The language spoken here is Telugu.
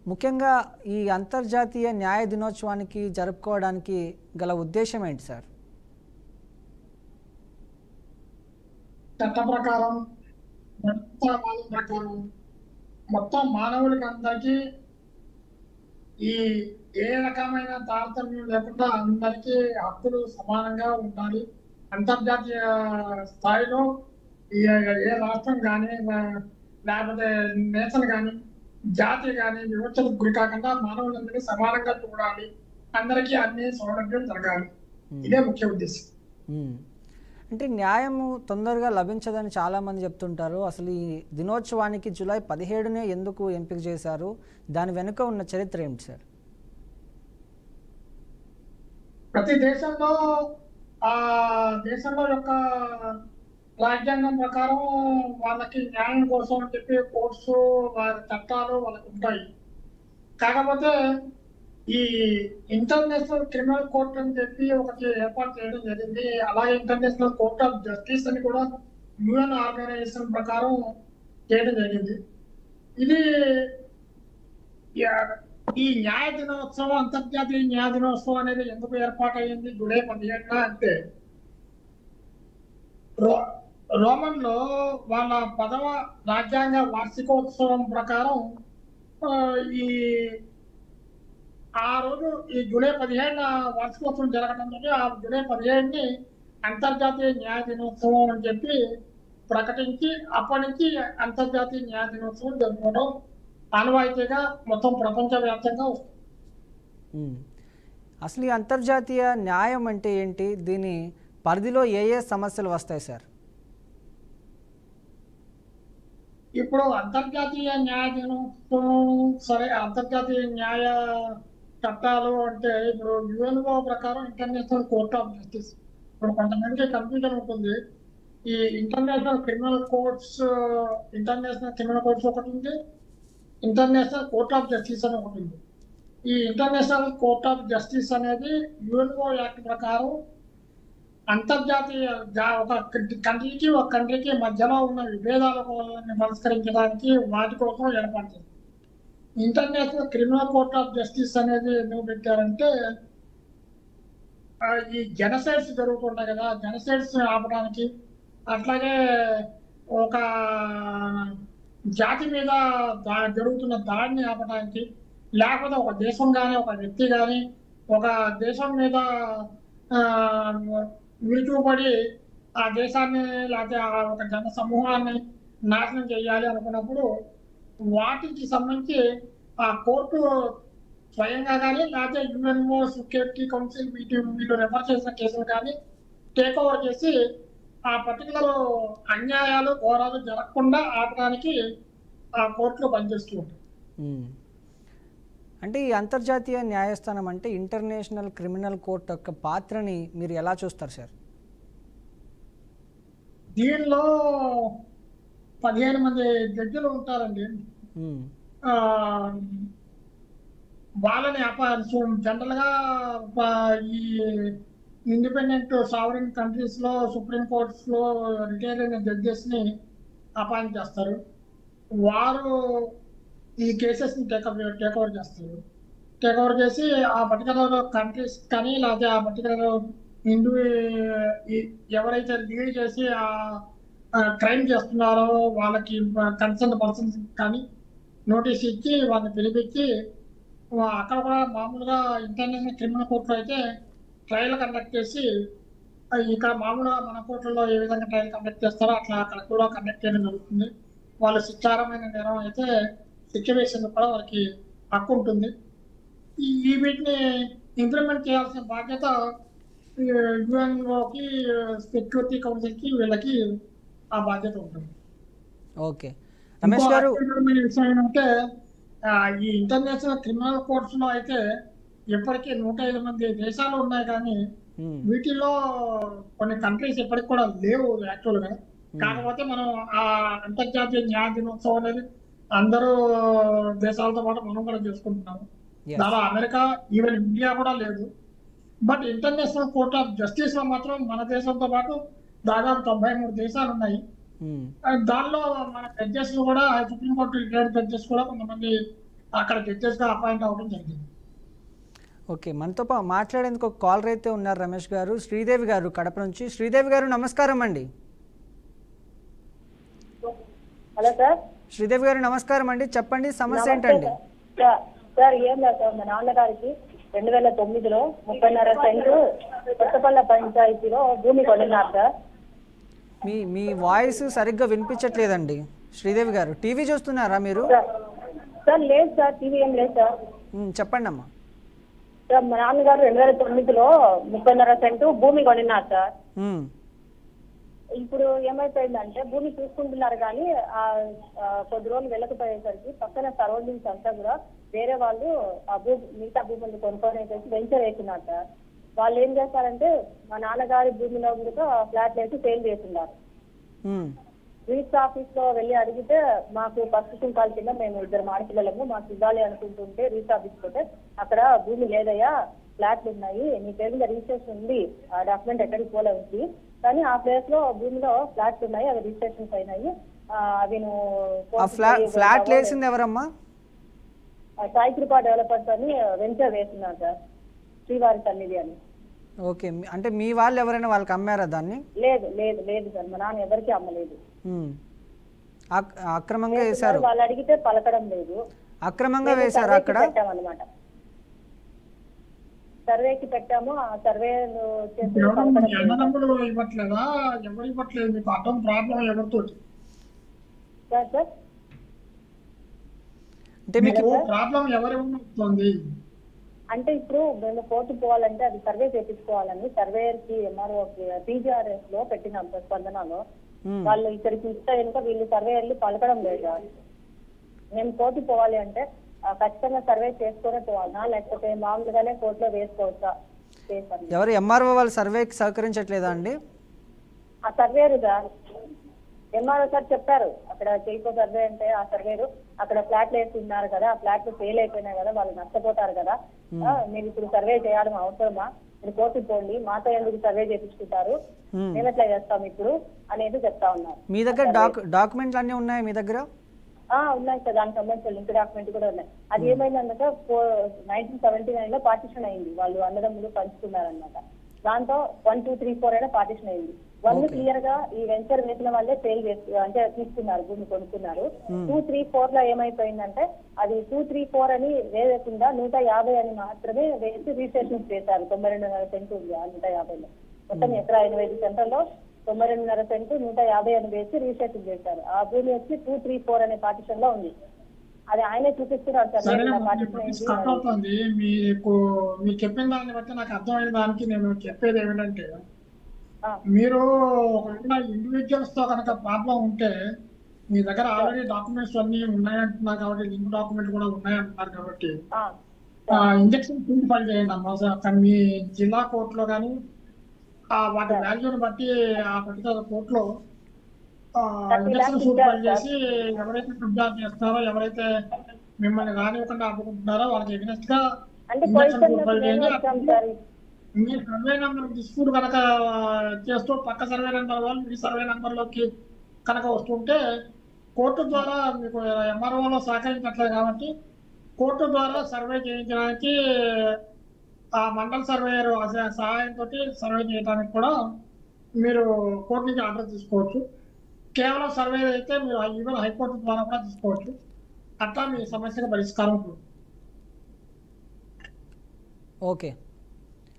ముఖ్యంగా ఈ అంతర్జాతీయ న్యాయ దినోత్సవానికి జరుపుకోవడానికి గల ఉద్దేశం ఏంటి సార్? చట్ట ప్రకారం ప్రకారం మొత్తం మానవులకి అందరికీ ఈ ఏ రకమైన తారతమ్యం లేకుండా అందరికీ హక్కులు సమానంగా ఉండాలి. అంతర్జాతీయ స్థాయిలో ఏ రాష్ట్రం కానీ లేకపోతే నేషన్ కానీ జాతి కానీ వివక్షకు గురి కాకుండా మానవులందరినీ సమానంగా చూడాలి, అందరికీ అన్ని సౌలభ్యం జరగాలి. ఇదే ముఖ్య ఉద్దేశం. అంటే న్యాయము తొందరగా లభించదని చాలామంది చెప్తుంటారు. అసలు ఈ దినోత్సవానికి జూలై 17నే ఎందుకు ఎంపిక చేశారు? దాని వెనుక ఉన్న చరిత్ర ఏమిటి సార్? ప్రతి దేశంలో ఆ దేశంలో యొక్క రాజ్యాంగం ప్రకారం వాళ్ళకి న్యాయం కోసం అని చెప్పి కోర్ట్స్ వారి చట్టాలు వాళ్ళకి ఉంటాయి. కాకపోతే ఈ ఇంటర్నేషనల్ క్రిమినల్ కోర్ట్ అని చెప్పి ఒకటి ఏర్పాటు చేయడం జరిగింది. అలాగే ఇంటర్నేషనల్ కోర్ట్ ఆఫ్ జస్టిస్ అని కూడా యుఎన్ ఆర్గనైజేషన్ ప్రకారం చేయడం జరిగింది. ఇది ఈ న్యాయ దినోత్సవం, అంతర్జాతీయ న్యాయ దినోత్సవం అనేది ఎందుకు ఏర్పాటయ్యింది జూలై 17న అంటే, రోమన్లో వాళ్ళ 10వ రాజ్యాంగ వార్షికోత్సవం ప్రకారం ఆ రోజు ఈ జూలై 17న వార్షికోత్సవం జరగడంతో ఆ జూలై 17ని అంతర్జాతీయ న్యాయ దినోత్సవం అని చెప్పి ప్రకటించి అప్పటి నుంచి అంతర్జాతీయ న్యాయ దినోత్సవం జరుపుకోవడం ఆనవాయితీగా మొత్తం ప్రపంచవ్యాప్తంగా వస్తుంది. అసలు ఈ అంతర్జాతీయ న్యాయం అంటే ఏంటి? దీని పరిధిలో ఏ సమస్యలు వస్తాయి సార్? ఇప్పుడు అంతర్జాతీయ న్యాయ దినోత్సవం సరే, అంతర్జాతీయ న్యాయ చట్టాలు అంటే ఇప్పుడు యుఎన్ఓ ప్రకారం ఇంటర్నేషనల్ కోర్ట్ ఆఫ్ జస్టిస్. ఇప్పుడు కొంతమందికి కన్ఫ్యూజన్ ఉంటుంది. ఈ ఇంటర్నేషనల్ క్రిమినల్ కోర్ట్స్ ఒకటి ఉంది, ఇంటర్నేషనల్ కోర్ట్ ఆఫ్ జస్టిస్ అని ఒకటి ఉంది. ఈ ఇంటర్నేషనల్ కోర్ట్ ఆఫ్ జస్టిస్ అనేది యుఎన్ఓ యాక్ట్ ప్రకారం అంతర్జాతీయ ఒక కంట్రీకి మధ్యలో ఉన్న విభేదాలను పరిష్కరించడానికి వాటి కోసం ఏర్పాటు చేస్తారు. International criminal court of justice అనేది ఎందుకు పెట్టారంటే, ఈ జెనసైడ్స్ జరుగుతుంటాయి కదా, జెనసైడ్స్ ఆపడానికి, అట్లాగే ఒక జాతి మీద జరుగుతున్న దాడిని ఆపడానికి, లేకపోతే ఒక దేశం కానీ ఒక వ్యక్తి కానీ ఒక దేశం మీద విరుచుకుపడి ఆ దేశాన్ని లేకపోతే ఒక జన సమూహాన్ని నాశనం చేయాలి అనుకున్నప్పుడు వాటికి సంబంధించి ఆ కోర్టు స్వయంగా కానీ లేకపోతే యుఎన్ఓ సెక్యూరిటీ కౌన్సిల్ వీళ్ళు రెఫర్ చేసిన కేసులు కానీ టేక్ ఓవర్ చేసి ఆ పర్టికులర్ అన్యాయాలు ఘోరాలు జరగకుండా ఆపడానికి ఆ కోర్టులో పనిచేస్తూ ఉంటాయి. అంటే ఈ అంతర్జాతీయ న్యాయస్థానం అంటే ఇంటర్నేషనల్ క్రిమినల్ కోర్ట్ యొక్క పాత్రని మీరు ఎలా చూస్తారు సార్? దీనిలో 15 మంది జడ్జిలు ఉంటారండి. వాళ్ళని జనరల్ గా ఈ ఇండిపెండెంట్ సావరెన్ కంట్రీస్ లో సుప్రీం కోర్ట్స్ లో రిటైర్ అయిన జడ్జెస్ ని అపాయింట్ చేస్తారు. వారు ఈ కేసెస్ ని టేక్ ఓవర్ చేస్తారు. టేక్ ఓవర్ చేసి ఆ పర్టికులర్ కంట్రీస్ కానీ లేకపోతే ఆ పర్టికులర్ ఎవరైతే లీడ్ చేసి ఆ క్రైమ్ చేస్తున్నారో వాళ్ళకి కన్సర్న్ పర్సన్స్ కానీ నోటీస్ ఇచ్చి వాళ్ళని పిలిపించి అక్కడ కూడా మామూలుగా ఇంటర్నేషనల్ క్రిమినల్ కోర్టులో అయితే ట్రయల్ కండక్ట్ చేసి, ఇక్కడ మామూలుగా మన కోర్టులో ఏ విధంగా ట్రయల్ కండక్ట్ చేస్తారో అట్లా అక్కడ కూడా కండక్ట్ చేయడం జరుగుతుంది. వాళ్ళు శిక్షారమైన నేరం అయితే శిక్ష వేసేందుకు కూడా వాళ్ళకి హక్కు ఉంటుంది. ఈ వీటిని ఇంప్లిమెంట్ చేయాల్సిన బాధ్యత యుఎన్ఓకి, సెక్యూరిటీ కౌన్సిల్కి, వీళ్ళకి ఆ బాధ్యత ఉంటుంది. ఓకే రమేష్ గారు, విషయం ఏంటంటే ఈ ఇంటర్నేషనల్ క్రిమినల్ కోర్ట్స్ లో అయితే ఇప్పటికీ 105 మంది దేశాలు ఉన్నాయి, కానీ వీటిలో కొన్ని కంట్రీస్ ఇప్పటికి కూడా లేవు యాక్చువల్ గా. కాకపోతే మనం ఆ అంతర్జాతీయ న్యాయ దినోత్సవం అనేది అందరూ దేశాలతో పాటు మనం కూడా చేసుకుంటున్నాము. దానిలో అమెరికా, ఈవెన్ ఇండియా కూడా లేదు. But international court of justice లో మాత్రం మన దేశంతో పాటు దాదాపు 93 దేశాలు ఉన్నాయి. దానిలో మన జడ్జెస్ కూడా సుప్రీంకోర్టు రిటైర్డ్ జడ్జెస్ కూడా కొంతమంది అక్కడ జడ్జెస్గా అపాయింట్ అవ్వడం జరిగింది. ఓకే, మనతో మాట్లాడేందుకు ఒక కాలర్ అయితే ఉన్నారు రమేష్ గారు. శ్రీదేవి గారు కడప నుంచి. శ్రీదేవి గారు నమస్కారం అండి. Hello sir. శ్రీదేవి గారు నమస్కారం అండి, చెప్పండి సమస్య నమస్తే ఏంటండి? సార్. సార్ ఏం లేదు సార్, మా నాన్నగారికి 2009లో 30.5 సెంటు కొత్తపల్ల పంచాయతీలో భూమి కొన్నారు సార్. మీ వాయిస్ సరిగ్గా వినిపించట్లేదండి శ్రీదేవి గారు. టీవీ చూస్తున్నారా మీరు? సార్ లేదు సార్, టీవీ ఏం లేదు సార్. చెప్పండి అమ్మా. సార్ మా నాన్నగారు 2009లో 30.5 సెంటు భూమి కొన్నారు సార్. ఇప్పుడు ఏమైపోయిందంటే భూమి చూసుకుంటున్నారు కానీ కొద్ది రోజులు వెళ్ళకపోయేసరికి పక్కన సరౌండింగ్స్ అంతా కూడా వేరే వాళ్ళు ఆ మిగతా భూములు కొనుక్కొని వెంచర్ వేస్తున్నారు సార్. వాళ్ళు ఏం చేస్తారంటే మా నాన్నగారి భూమిలో కూడా ఫ్లాట్ వేసి సేల్ చేస్తున్నారు. రిజిస్టర్ ఆఫీస్ లో వెళ్ళి అడిగితే మాకు ఫస్ట్ సింకాల కింద మేము 2 ఆడపిల్లలము మాకు ఇవ్వాలి అనుకుంటుంటే రిజిస్టర్ ఆఫీస్ పోతే అక్కడ భూమి లేదయ్యా, ఫ్లాట్లు ఉన్నాయి, నీ పేరు మీద రిజిస్ట్రేషన్ ఉంది, ఆ డాక్యుమెంట్ ఎక్కడికి పోలే ఉంది, కానీ ఆ ప్లేస్ లో భూమిలో ఫ్లాట్స్ ఉన్నాయి, అవి రిజిస్ట్రేషన్స్ అయినాయి, అవి నువ్వు ఫ్లాట్ వేసింది ఎవరమ్మా? సాయి కృపా డెవలపర్స్ అని వెంచర్ వేస్తున్నారు సార్, శ్రీవారి సన్నిధి అని. ఓకే, అంటే మీ వాళ్ళు ఎవరైనా వాళ్ళకి అమ్మారా దాన్ని? లేదు లేదు లేదు సార్, మా నాన్న ఎవరికి అమ్మలేదు. అక్రమంగా వేశారు. వాళ్ళు అడిగితే పలకడం లేదు. అక్రమంగా వేశారు అక్కడ పెట్టామన్నమాట. సర్వేకి పెట్టాము, ఆ సర్వే ఇవ్వట్లేదా? ఎవరు ఇవ్వట్లేదు? మీకు అర్థం ప్రాబ్లం ఎవరితో? సార్ సార్ అంటే మీకు ప్రాబ్లం ఎవరు ఉంది అంటే ఇప్పుడు మేము కోర్టు పోవాలంటే అది సర్వే చేయించుకోవాలని సర్వేయర్ కి ఎంఆర్ఓ పీజీఆర్ఎస్ లో పెట్టినాం సార్ స్పందనలో. వాళ్ళు ఇక్కడికి ఇస్తే కనుక వీళ్ళు సర్వేయర్లు పలకడం లేదు. మేము కోర్టు పోవాలి అంటే ఖచ్చితంగా సర్వే చేసుకునే పోవాలా లేకపోతే మామూలుగానే కోర్టులో వేసుకోవచ్చా? ఎవరు ఎంఆర్ఓ వాళ్ళు సర్వేకి సహకరించట్లేదా అండి? ఆ సర్వేరు సార్ ఎంఆర్ఓ సార్ చెప్పారు అక్కడ చేయిపో సర్వే అంటే ఆ సర్వేరు అక్కడ ఫ్లాట్లు వేసి ఉన్నారు కదా, ఆ ఫ్లాట్లు ఫెయిల్ అయిపోయినాయి కదా, వాళ్ళు నష్టపోతారు కదా, మీరు ఇప్పుడు సర్వే చేయడం అవసరమా, మీరు కోర్టుకు పోండి, మాతో ఎందుకు సర్వే చేయించుకుంటారు, మేము ఎట్లా చేస్తాం ఇప్పుడు అనేది చెప్తా ఉన్నారు. మీ దగ్గర డాక్యుమెంట్లు అన్ని ఉన్నాయి మీ దగ్గర? ఉన్నాయి సార్, దానికి సంబంధించిన లింక్ డాక్యుమెంట్ కూడా ఉన్నాయి. అది ఏమైందన్నమాట 1979 లో పార్టిషన్ అయింది, వాళ్ళు అన్నదమ్ములు పంచుకున్నారనమాట. దాంతో 1, 2, 3, 4 అయినా పార్టిషన్ అయింది. 1 క్లియర్ గా ఈ వెంచర్ వేసిన వాళ్ళే సేల్ చేసి అంటే తీసుకున్నారు, భూమి కొనుక్కున్నారు. 2, 3, 4 లో ఏమైపోయిందంటే అది 2, 3, 4 అని వేయకుండా 150 అని మాత్రమే వేసి రిజిస్ట్రేషన్ చేశారు. 92.5 సెంటు ఉంది ఆ 150లో. మొత్తం ఎకరా 85 సెంటర్లో 92.5 సెంటు 150 అని వేసి రిజిస్ట్రేషన్ చేశారు. ఆ భూమి వచ్చి 2, 3, 4 అనే పార్టిషన్ లో ఉంది. అది ఆయనే చూపిస్తున్నారు సార్. మీరు చెప్పిన దాన్ని బట్టి నాకు అర్థమైన దానికి నేను చెప్పేది ఏమిటంటే, మీరు ఒకవేళ ఇండివిజువల్స్ తో కనుక ప్రాబ్లం ఉంటే మీ దగ్గర ఆల్రెడీ డాక్యుమెంట్స్ అన్ని ఉన్నాయంటున్నారు కాబట్టి, లింక్ డాక్యుమెంట్ కూడా ఉన్నాయంటున్నారు కాబట్టి ఇంజక్షన్ ఫీజు ఫైల్ చేయండి అమ్మా. కానీ మీ జిల్లా కోర్టులో కానీ వాటి వాల్యూని బట్టి ఆ పర్టికులర్ కోర్టులో ఇంజక్షన్ సూట్ ఫైల్ చేసి ఎవరైతే కబ్జా చేస్తారో, ఎవరైతే మిమ్మల్ని రానివ్వకుండా అడ్డుకుంటున్నారో వాళ్ళకి ఎగ్నెస్ట్ గా ఇంజక్షన్ సూట్ ఫైల్ చేయండి. మీ సర్వే నెంబర్ డిస్ప్యూట్ కనుక చేస్తూ పక్క సర్వే నెంబర్ వాళ్ళు మీ సర్వే నెంబర్ లోకి కనుక వస్తుంటే కోర్టు ద్వారా మీకు ఎంఆర్ఓలో సహకరించట్లేదు కాబట్టి కోర్టు ద్వారా సర్వే చేయించడానికి ఆ మండల సర్వేయర్ సహాయంతో సర్వే చేయడానికి కూడా మీరు కోర్టు నుంచి ఆర్డర్ తీసుకోవచ్చు. కేవలం సర్వే అయితే మీరు ఈవెన్ హైకోర్టు ద్వారా కూడా తీసుకోవచ్చు. అట్లా మీ సమస్యకు పరిష్కారం ఉంటుంది. ఓకే.